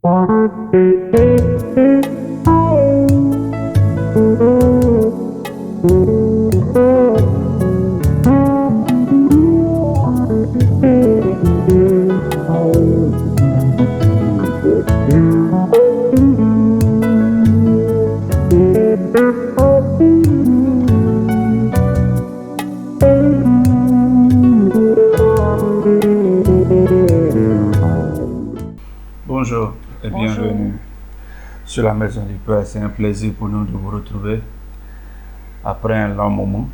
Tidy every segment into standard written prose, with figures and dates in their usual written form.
Bonjour et bienvenue sur la Maison du Père. C'est un plaisir pour nous de vous retrouver après un long moment.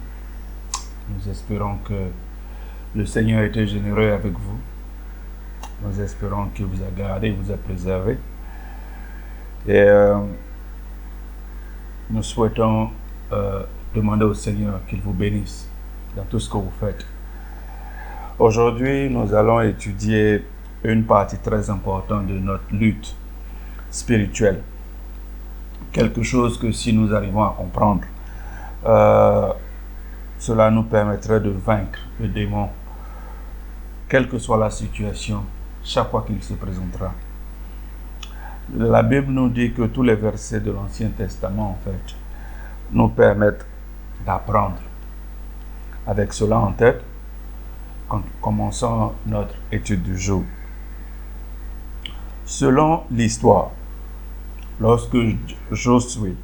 Nous espérons que le Seigneur a été généreux avec vous. Nous espérons qu'il vous a gardé, vous a préservé. Et nous souhaitons demander au Seigneur qu'il vous bénisse dans tout ce que vous faites. Aujourd'hui, nous allons étudier une partie très importante de notre lutte spirituelle. Quelque chose que si nous arrivons à comprendre, cela nous permettrait de vaincre le démon, quelle que soit la situation, chaque fois qu'il se présentera. La Bible nous dit que tous les versets de l'Ancien Testament, en fait, nous permettent d'apprendre. Avec cela en tête, commençons notre étude du jour. Selon l'histoire, lorsque Josué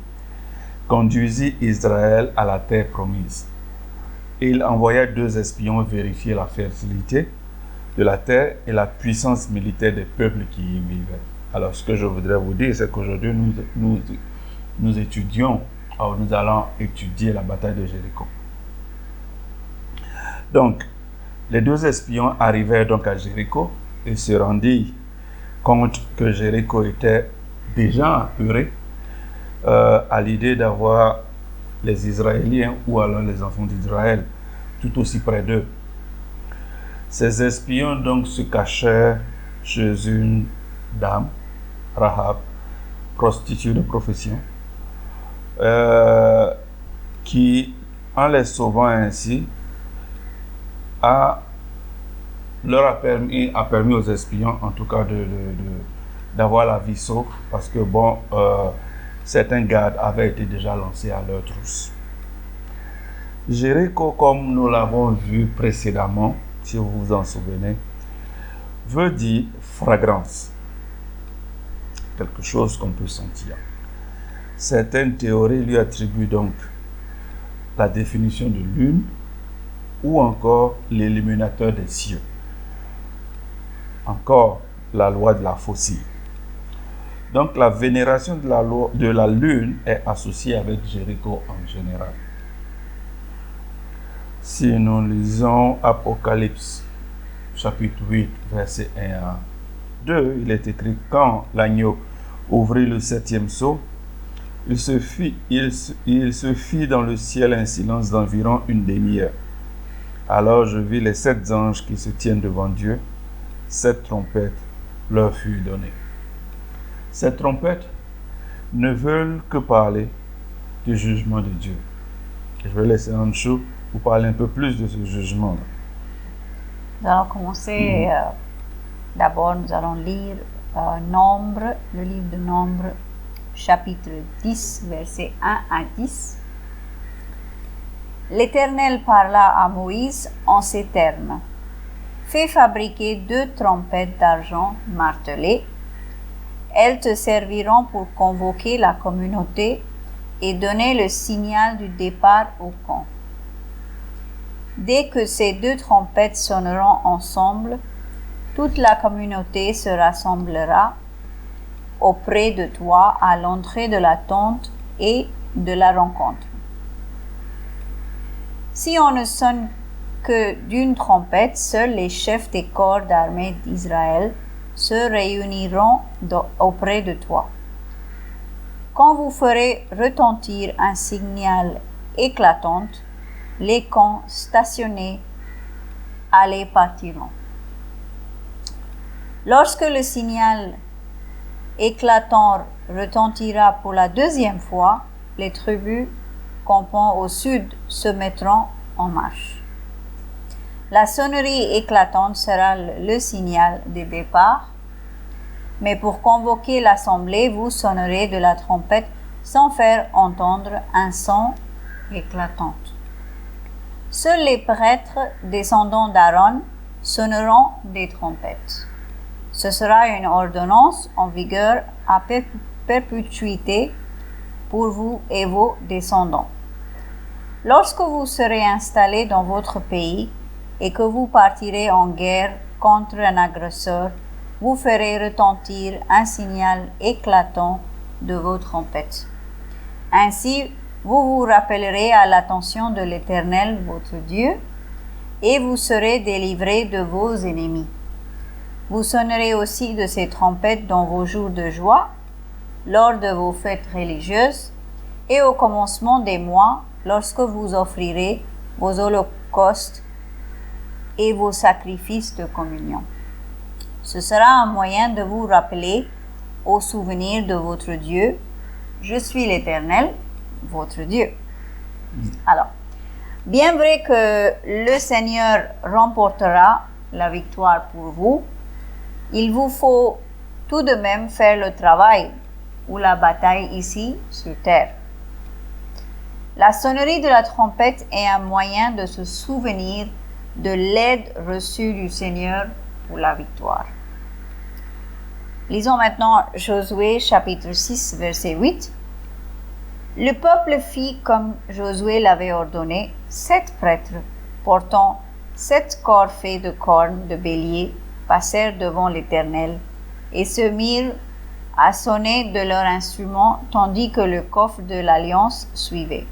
conduisit Israël à la terre promise, il envoya 2 espions vérifier la fertilité de la terre et la puissance militaire des peuples qui y vivaient. Alors, ce que je voudrais vous dire, c'est qu'aujourd'hui, nous allons étudier la bataille de Jéricho. Donc, les 2 espions arrivèrent donc à Jéricho et se rendirent compte que Jéricho était déjà apuré à l'idée d'avoir les Israéliens ou alors les enfants d'Israël tout aussi près d'eux. Ces espions donc se cachèrent chez une dame, Rahab, prostituée de profession, qui, en les sauvant ainsi, leur a permis aux espions, en tout cas, d'avoir la vie sauve, parce que certains gardes avaient été déjà lancés à leur trousse. Jéricho, comme nous l'avons vu précédemment, si vous vous en souvenez, veut dire fragrance, quelque chose qu'on peut sentir. Certaines théories lui attribuent donc la définition de lune ou encore l'illuminateur des cieux. Encore la loi de la fossile. Donc la vénération de la lune est associée avec Jéricho en général. Si nous lisons Apocalypse chapitre 8 verset 1 à 2, il est écrit: quand l'agneau ouvrit le 7e sceau, il se fit dans le ciel un silence d'environ une demi-heure. Alors je vis les 7 anges qui se tiennent devant Dieu. 7 trompettes leur furent données. Ces trompettes ne veulent que parler du jugement de Dieu. Je vais laisser Anchou vous parler un peu plus de ce jugement. Nous allons commencer. D'abord, nous allons lire Nombre, le livre de Nombre, chapitre 10, versets 1 à 10. L'Éternel parla à Moïse en ces termes. Fais fabriquer 2 trompettes d'argent martelées. Elles te serviront pour convoquer la communauté et donner le signal du départ au camp. Dès que ces 2 trompettes sonneront ensemble, toute la communauté se rassemblera auprès de toi à l'entrée de la tente et de la rencontre. Si on ne sonne que d'une trompette, seuls les chefs des corps d'armée d'Israël se réuniront auprès de toi. Quand vous ferez retentir un signal éclatant, les camps stationnés allés partiront. Lorsque le signal éclatant retentira pour la 2e fois, les tribus campant au sud se mettront en marche. La sonnerie éclatante sera le signal de départ. Mais pour convoquer l'assemblée, vous sonnerez de la trompette sans faire entendre un son éclatant. Seuls les prêtres descendants d'Aaron sonneront des trompettes. Ce sera une ordonnance en vigueur à perpétuité pour vous et vos descendants. Lorsque vous serez installés dans votre pays et que vous partirez en guerre contre un agresseur, vous ferez retentir un signal éclatant de vos trompettes. Ainsi, vous vous rappellerez à l'attention de l'Éternel, votre Dieu, et vous serez délivrés de vos ennemis. Vous sonnerez aussi de ces trompettes dans vos jours de joie, lors de vos fêtes religieuses, et au commencement des mois, lorsque vous offrirez vos holocaustes et vos sacrifices de communion. Ce sera un moyen de vous rappeler au souvenir de votre Dieu. Je suis l'Éternel, votre Dieu. Alors, bien vrai que le Seigneur remportera la victoire pour vous, il vous faut tout de même faire le travail ou la bataille ici sur terre. La sonnerie de la trompette est un moyen de se souvenir de l'aide reçue du Seigneur pour la victoire. Lisons maintenant Josué chapitre 6 verset 8. Le peuple fit comme Josué l'avait ordonné. 7 prêtres portant 7 corps faits de cornes de bélier passèrent devant l'Éternel et se mirent à sonner de leurs instruments tandis que le coffre de l'Alliance suivait.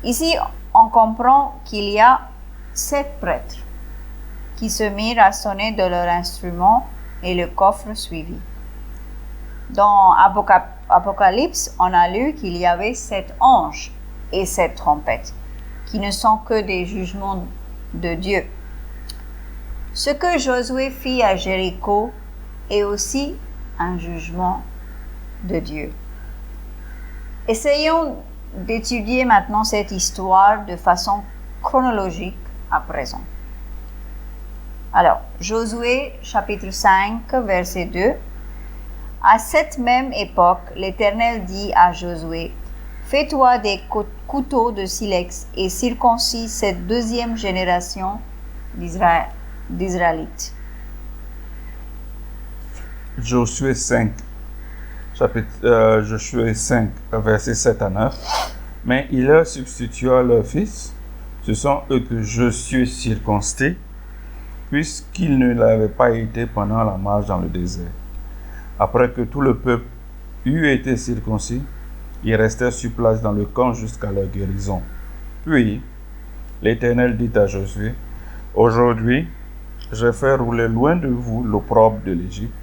Ici, on comprend qu'il y a 7 prêtres qui se mirent à sonner de leurs instruments et le coffre suivit. Dans Apocalypse, on a lu qu'il y avait 7 anges et 7 trompettes, qui ne sont que des jugements de Dieu. Ce que Josué fit à Jéricho est aussi un jugement de Dieu. Essayons d'étudier maintenant cette histoire de façon chronologique à présent. Alors, Josué chapitre 5 verset 2. À cette même époque, l'Éternel dit à Josué, « Fais-toi des couteaux de silex et circoncis cette deuxième génération d'Israélites. » Josué 5, Josué 5, versets 7 à 9. Mais il leur substitua leurs fils. Ce sont eux que Josué circoncis, puisqu'ils ne l'avaient pas été pendant la marche dans le désert. Après que tout le peuple eut été circoncis, ils restèrent sur place dans le camp jusqu'à leur guérison. Puis, l'Éternel dit à Josué, « Aujourd'hui, je fais rouler loin de vous l'opprobre de l'Égypte.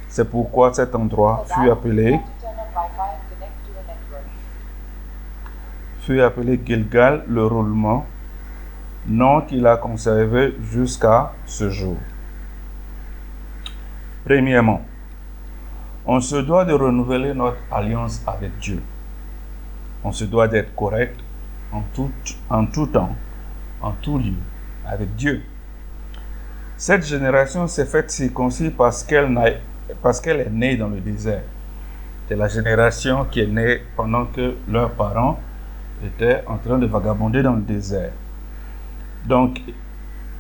C'est pourquoi cet endroit fut appelé Gilgal, le roulement, nom qu'il a conservé jusqu'à ce jour. » Premièrement, on se doit de renouveler notre alliance avec Dieu. On se doit d'être correct en tout temps, en tout lieu, avec Dieu. Cette génération s'est faite circoncis parce qu'elle est née dans le désert. C'est la génération qui est née pendant que leurs parents étaient en train de vagabonder dans le désert. Donc,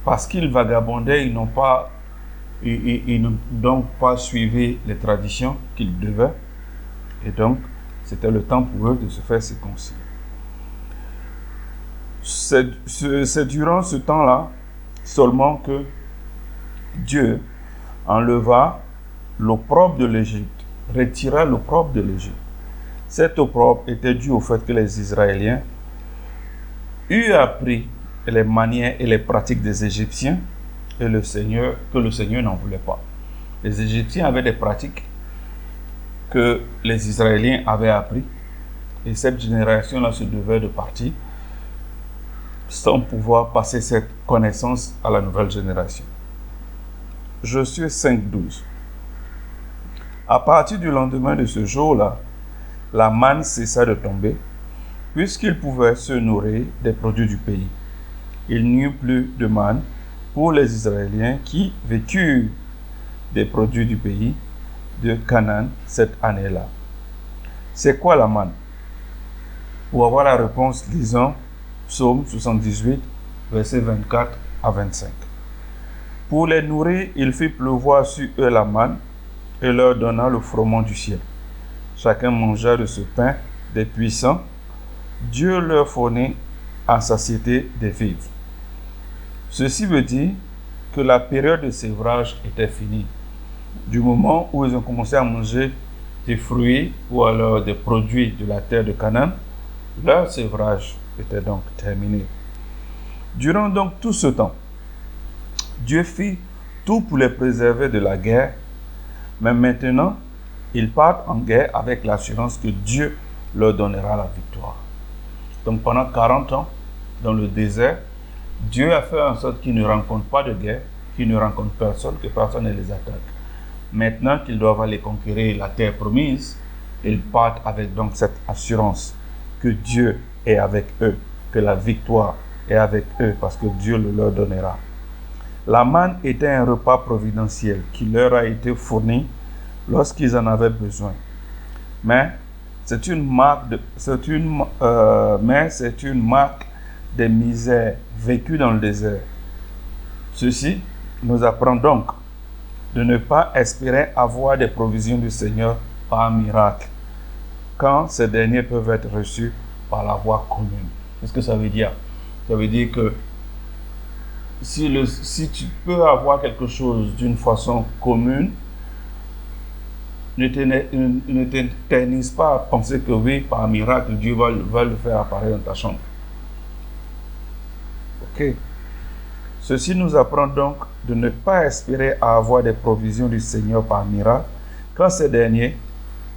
parce qu'ils vagabondaient, ils n'ont donc pas suivi les traditions qu'ils devaient. Et donc, c'était le temps pour eux de se faire circoncire. C'est durant ce temps-là seulement que Dieu enleva l'opprobre de l'Égypte, retira l'opprobre de l'Égypte. Cet opprobre était dû au fait que les Israéliens eurent appris les manières et les pratiques des Égyptiens et que le Seigneur n'en voulait pas. Les Égyptiens avaient des pratiques que les Israéliens avaient appris et cette génération-là se devait de partir sans pouvoir passer cette connaissance à la nouvelle génération. Josué 5:12. À partir du lendemain de ce jour-là, la manne cessa de tomber, puisqu'ils pouvaient se nourrir des produits du pays. Il n'y eut plus de manne, pour les Israéliens qui vécurent des produits du pays de Canaan cette année-là. C'est quoi la manne? Pour avoir la réponse, lisons Psaume 78, versets 24 à 25. Pour les nourrir, il fit pleuvoir sur eux la manne et leur donna le froment du ciel. Chacun mangea de ce pain des puissants. Dieu leur fournit en satiété des vivres. Ceci veut dire que la période de sévrage était finie. Du moment où ils ont commencé à manger des fruits ou alors des produits de la terre de Canaan, leur sévrage était donc terminé. Durant donc tout ce temps, Dieu fit tout pour les préserver de la guerre, mais maintenant, ils partent en guerre avec l'assurance que Dieu leur donnera la victoire. Donc pendant 40 ans, dans le désert, Dieu a fait en sorte qu'ils ne rencontrent pas de guerre, qu'ils ne rencontrent personne, que personne ne les attaque. Maintenant qu'ils doivent aller conquérir la terre promise, ils partent avec donc cette assurance que Dieu est avec eux, que la victoire est avec eux parce que Dieu le leur donnera. La manne était un repas providentiel qui leur a été fourni lorsqu'ils en avaient besoin. Mais c'est une marque des misères vécues dans le désert. Ceci nous apprend donc de ne pas espérer avoir des provisions du Seigneur par miracle, quand ces derniers peuvent être reçus par la voie commune. Qu'est-ce que ça veut dire? Ça veut dire que si tu peux avoir quelque chose d'une façon commune, ne t'éternise pas à penser que oui, par miracle, Dieu va le faire apparaître dans ta chambre. Ok. Ceci nous apprend donc de ne pas espérer à avoir des provisions du Seigneur par miracle, quand ces derniers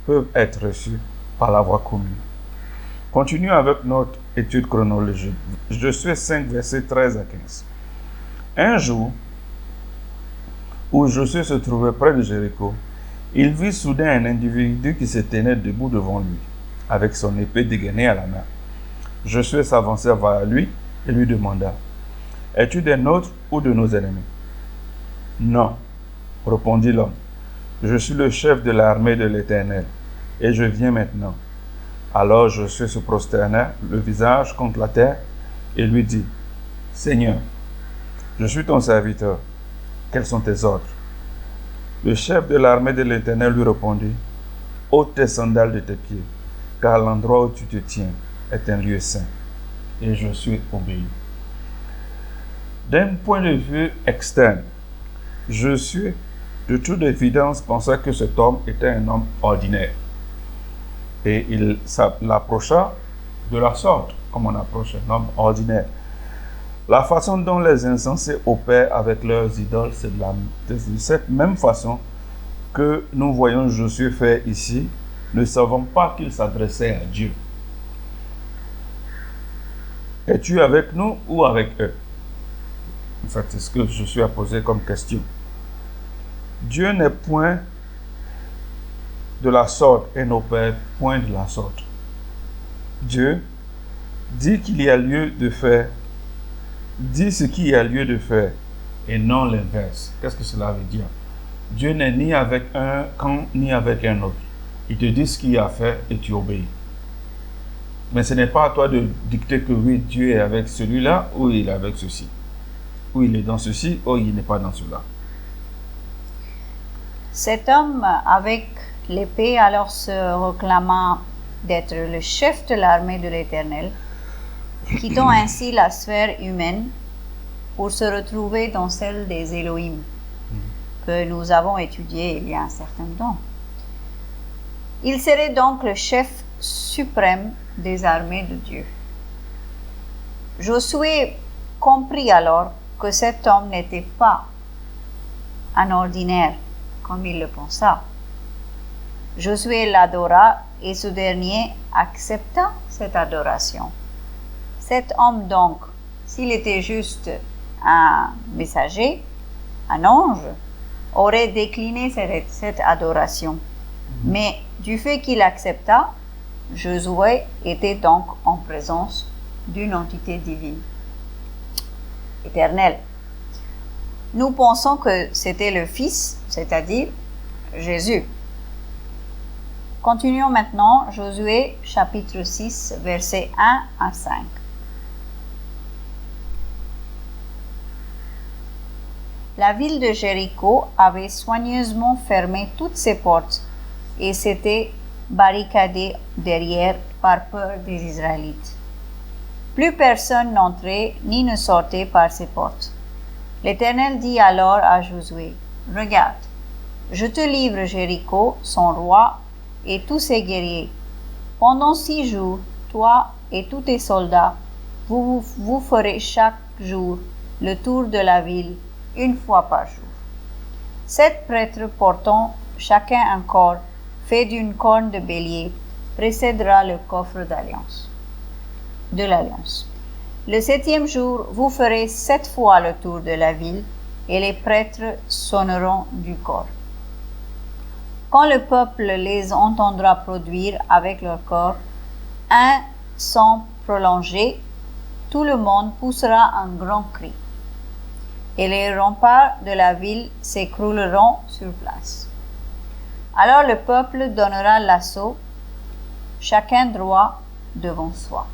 peuvent être reçus par la voie commune. Continuons avec notre étude chronologique. Josué 5, versets 13 à 15. Un jour, où Josué se trouvait près de Jéricho, il vit soudain un individu qui se tenait debout devant lui, avec son épée dégainée à la main. Josué s'avança vers lui et lui demanda: « Es-tu des nôtres ou de nos ennemis? » « Non, répondit l'homme. Je suis le chef de l'armée de l'Éternel, et je viens maintenant. Alors Josué se prosterna, le visage contre la terre, et lui dit: « Seigneur, je suis ton serviteur. Quels sont tes ordres? » Le chef de l'armée de l'Éternel lui répondit: « Ôte tes sandales de tes pieds, car l'endroit où tu te tiens est un lieu saint. » Et Josué obéit. D'un point de vue externe, Josué, de toute évidence, pensait que cet homme était un homme ordinaire. Et il l'approcha de la sorte, comme on approche un homme ordinaire. La façon dont les insensés opèrent avec leurs idoles, c'est de cette même façon que nous voyons Josué faire ici. Ne savons pas qu'il s'adressait à Dieu. Es-tu avec nous ou avec eux? En fait, c'est ce que Josué a posé comme question. Dieu n'est point de la sorte et n'opère point de la sorte. Dieu dit qu'il y a lieu de faire, dit ce qu'il y a lieu de faire et non l'inverse. Qu'est-ce que cela veut dire? Dieu n'est ni avec un camp ni avec un autre. Il te dit ce qu'il y a à faire et tu obéis. Mais ce n'est pas à toi de dicter que oui, Dieu est avec celui-là ou il est avec ceci. Ou il est dans ceci ou il n'est pas dans cela. Cet homme avec l'épée alors se réclamant d'être le chef de l'armée de l'Éternel, quittant ainsi la sphère humaine pour se retrouver dans celle des Elohim, que nous avons étudiée il y a un certain temps. Il serait donc le chef suprême des armées de Dieu. Josué comprit alors que cet homme n'était pas un ordinaire, comme il le pensa. Josué l'adora et ce dernier accepta cette adoration. Cet homme donc, s'il était juste un messager, un ange, aurait décliné cette adoration. Mais du fait qu'il accepta, Josué était donc en présence d'une entité divine, éternelle. nous pensons que c'était le Fils, c'est-à-dire Jésus. Continuons maintenant, Josué chapitre 6, versets 1 à 5. La ville de Jéricho avait soigneusement fermé toutes ses portes et s'était barricadée derrière par peur des Israélites. Plus personne n'entrait ni ne sortait par ces portes. L'Éternel dit alors à Josué, « Regarde, je te livre Jéricho, son roi, et tous ses guerriers. Pendant 6 jours, toi et tous tes soldats, vous ferez chaque jour le tour de la ville, 1 fois par jour. 7 prêtres portant chacun un corps fait d'une corne de bélier précédera le coffre de l'alliance. Le 7e jour, vous ferez 7 fois le tour de la ville, et les prêtres sonneront du corps. Quand le peuple les entendra produire avec leur corps un son prolongé, tout le monde poussera un grand cri, et les remparts de la ville s'écrouleront sur place. Alors le peuple donnera l'assaut, chacun droit devant soi.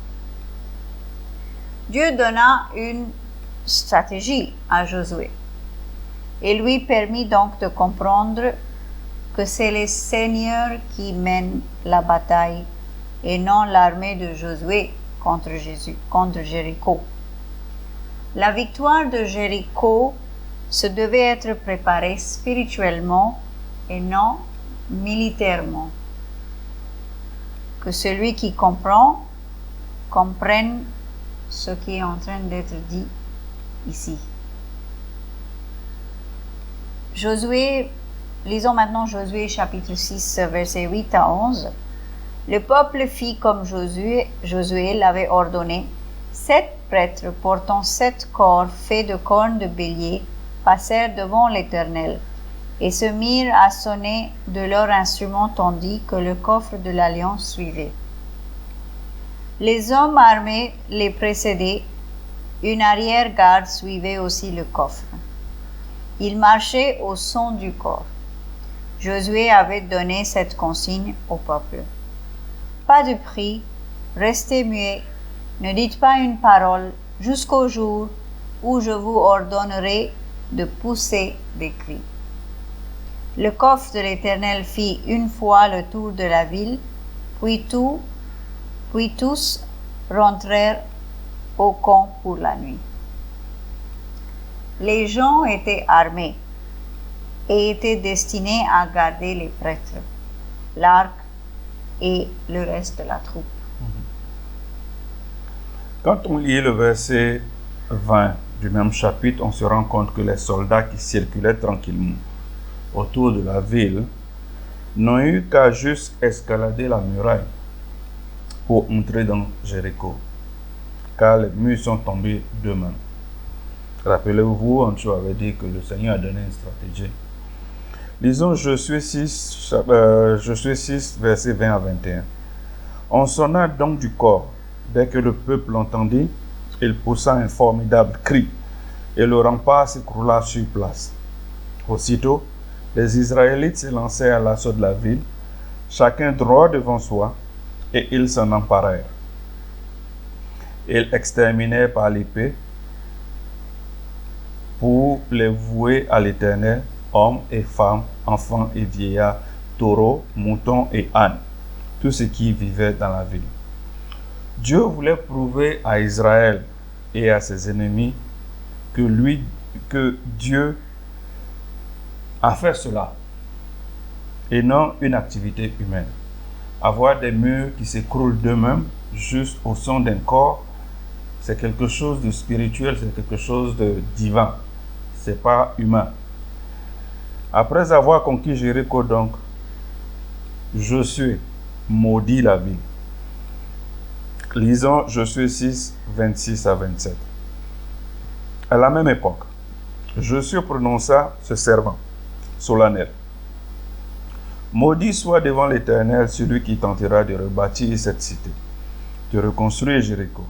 Dieu donna une stratégie à Josué et lui permit donc de comprendre que c'est le Seigneur qui mène la bataille et non l'armée de Josué contre Jéricho. La victoire de Jéricho se devait être préparée spirituellement et non militairement. Que celui qui comprenne ce qui est en train d'être dit ici. Lisons maintenant Josué chapitre 6, versets 8 à 11. Le peuple fit comme Josué l'avait ordonné. 7 prêtres portant 7 corps faits de cornes de bélier passèrent devant l'Éternel et se mirent à sonner de leurs instruments tandis que le coffre de l'Alliance suivait. Les hommes armés les précédaient, une arrière-garde suivait aussi le coffre. Ils marchaient au son du corps. Josué avait donné cette consigne au peuple. Pas de cri, restez muets, ne dites pas une parole jusqu'au jour où je vous ordonnerai de pousser des cris. Le coffre de l'Éternel fit 1 fois le tour de la ville, puis tous rentrèrent au camp pour la nuit. Les gens étaient armés et étaient destinés à garder les prêtres, l'arc et le reste de la troupe. Quand on lit le verset 20 du même chapitre, on se rend compte que les soldats qui circulaient tranquillement autour de la ville n'ont eu qu'à juste escalader la muraille pour entrer dans Jéricho, car les murs sont tombés d'eux-mêmes. Rappelez-vous, Ancho avait dit que le Seigneur a donné une stratégie. Lisons Josué 6, versets 20 à 21. On sonna donc du corps. Dès que le peuple l'entendit, il poussa un formidable cri, et le rempart s'écroula sur place. Aussitôt, les Israélites s'élancèrent à l'assaut de la ville, chacun droit devant soi, et ils s'en emparèrent. Ils exterminèrent par l'épée, pour les vouer à l'Éternel, hommes et femmes, enfants et vieillards, taureaux, moutons et ânes, tout ce qui vivait dans la ville. Dieu voulait prouver à Israël et à ses ennemis que Dieu a fait cela et non une activité humaine. Avoir des murs qui s'écroulent d'eux-mêmes juste au son d'un corps, c'est quelque chose de spirituel, c'est quelque chose de divin. C'est pas humain. Après avoir conquis Jéricho, donc, Josué maudit la ville. Lisons Josué 6, 26 à 27. À la même époque, Josué prononça ce serment solennel. Maudit soit devant l'Éternel celui qui tentera de rebâtir cette cité, de reconstruire Jéricho.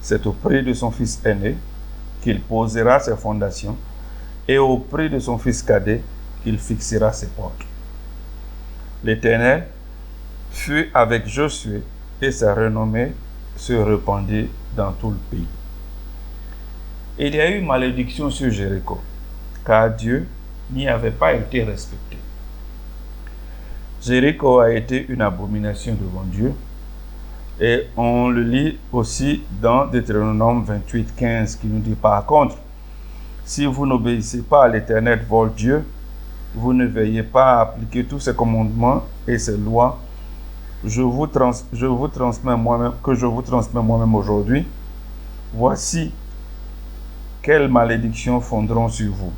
C'est auprès de son fils aîné qu'il posera ses fondations, et au prix de son fils cadet, il fixera ses portes. L'Éternel fut avec Josué et sa renommée se répandit dans tout le pays. Il y a eu malédiction sur Jéricho, car Dieu n'y avait pas été respecté. Jéricho a été une abomination devant Dieu, et on le lit aussi dans Deutéronome 28, 15, qui nous dit par contre, si vous n'obéissez pas à l'Éternel votre Dieu, vous ne veillez pas à appliquer tous ses commandements et ses lois que je vous transmets moi-même aujourd'hui, voici quelles malédictions fondront sur vous.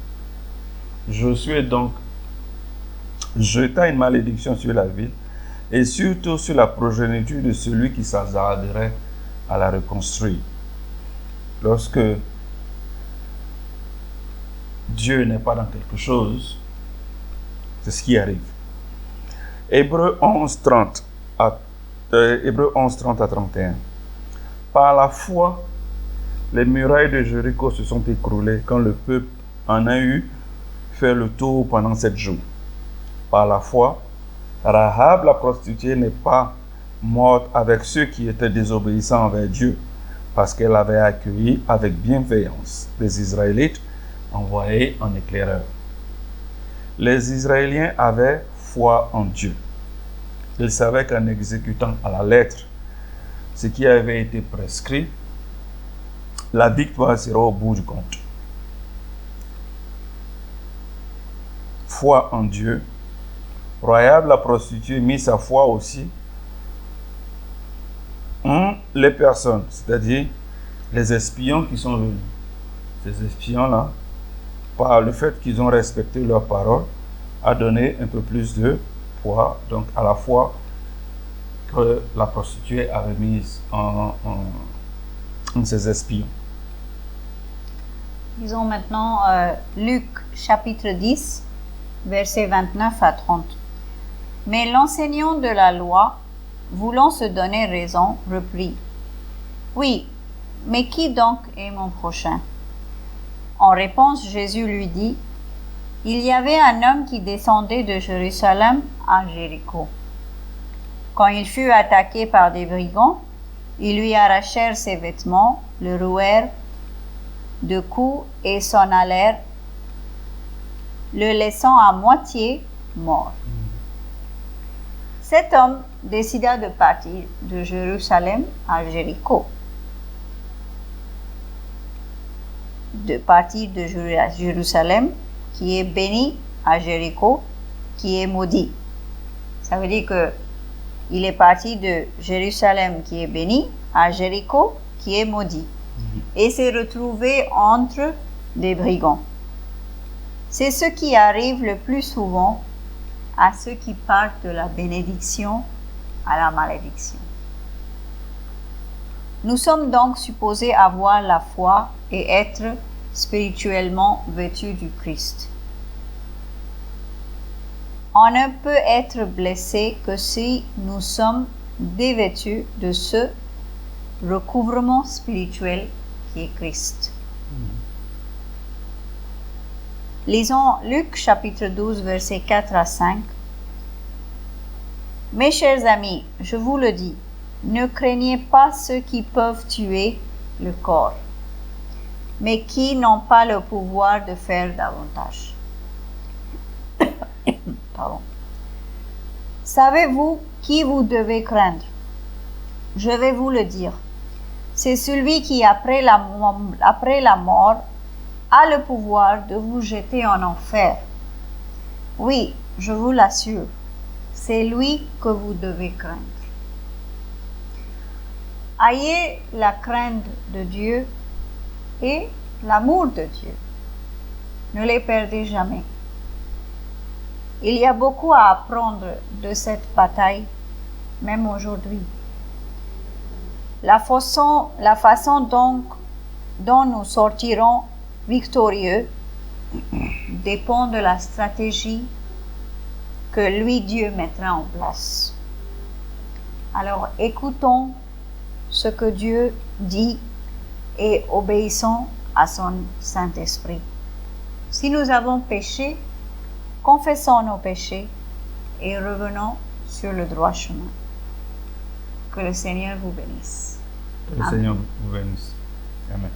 Josué donc jeta une malédiction sur la ville et surtout sur la progéniture de celui qui s'hasarderait à la reconstruire. Lorsque Dieu n'est pas dans quelque chose, c'est ce qui arrive. Hébreux 11, 30 à 31. Par la foi, les murailles de Jéricho se sont écroulées quand le peuple en a eu fait le tour pendant 7 jours. Par la foi, Rahab la prostituée n'est pas morte avec ceux qui étaient désobéissants envers Dieu, parce qu'elle avait accueilli avec bienveillance les Israélites envoyés en éclaireur. Les Israéliens avaient foi en Dieu. Ils savaient qu'en exécutant à la lettre ce qui avait été prescrit, la victoire sera au bout du compte. Foi en Dieu. Rahab la prostituée mit sa foi aussi en les personnes, c'est-à-dire les espions qui sont venus. Ces espions-là, par le fait qu'ils ont respecté leur parole, a donné un peu plus de poids, donc à la foi que la prostituée avait mise en ses espions. Lisons maintenant Luc chapitre 10, versets 29 à 30. Mais l'enseignant de la loi, voulant se donner raison, reprit. Oui, mais qui donc est mon prochain? En réponse, Jésus lui dit, il y avait un homme qui descendait de Jérusalem à Jéricho. Quand il fut attaqué par des brigands, ils lui arrachèrent ses vêtements, le rouèrent de coups et s'en allèrent, le laissant à moitié mort. Cet homme décida de partir de Jérusalem à Jéricho. De partir de Jérusalem, qui est béni, à Jéricho, qui est maudit. Ça veut dire que il est parti de Jérusalem, qui est béni, à Jéricho, qui est maudit. Et s'est retrouvé entre des brigands. C'est ce qui arrive le plus souvent à ceux qui partent de la bénédiction à la malédiction. Nous sommes donc supposés avoir la foi et être spirituellement vêtus du Christ. On ne peut être blessé que si nous sommes dévêtus de ce recouvrement spirituel qui est Christ. Lisons Luc chapitre 12, versets 4 à 5. Mes chers amis, je vous le dis, ne craignez pas ceux qui peuvent tuer le corps, mais qui n'ont pas le pouvoir de faire davantage. Pardon. Savez-vous qui vous devez craindre? Je vais vous le dire. C'est celui qui, après la mort, a le pouvoir de vous jeter en enfer. Oui, je vous l'assure, c'est lui que vous devez craindre. Ayez la crainte de Dieu et l'amour de Dieu. Ne les perdez jamais. Il y a beaucoup à apprendre de cette bataille, même aujourd'hui. La façon dont nous sortirons victorieux dépend de la stratégie que lui, Dieu, mettra en place. Alors, écoutons ce que Dieu dit et obéissons à son Saint-Esprit. Si nous avons péché, confessons nos péchés et revenons sur le droit chemin. Que le Seigneur vous bénisse. Que le Amen. Seigneur vous bénisse. Amen.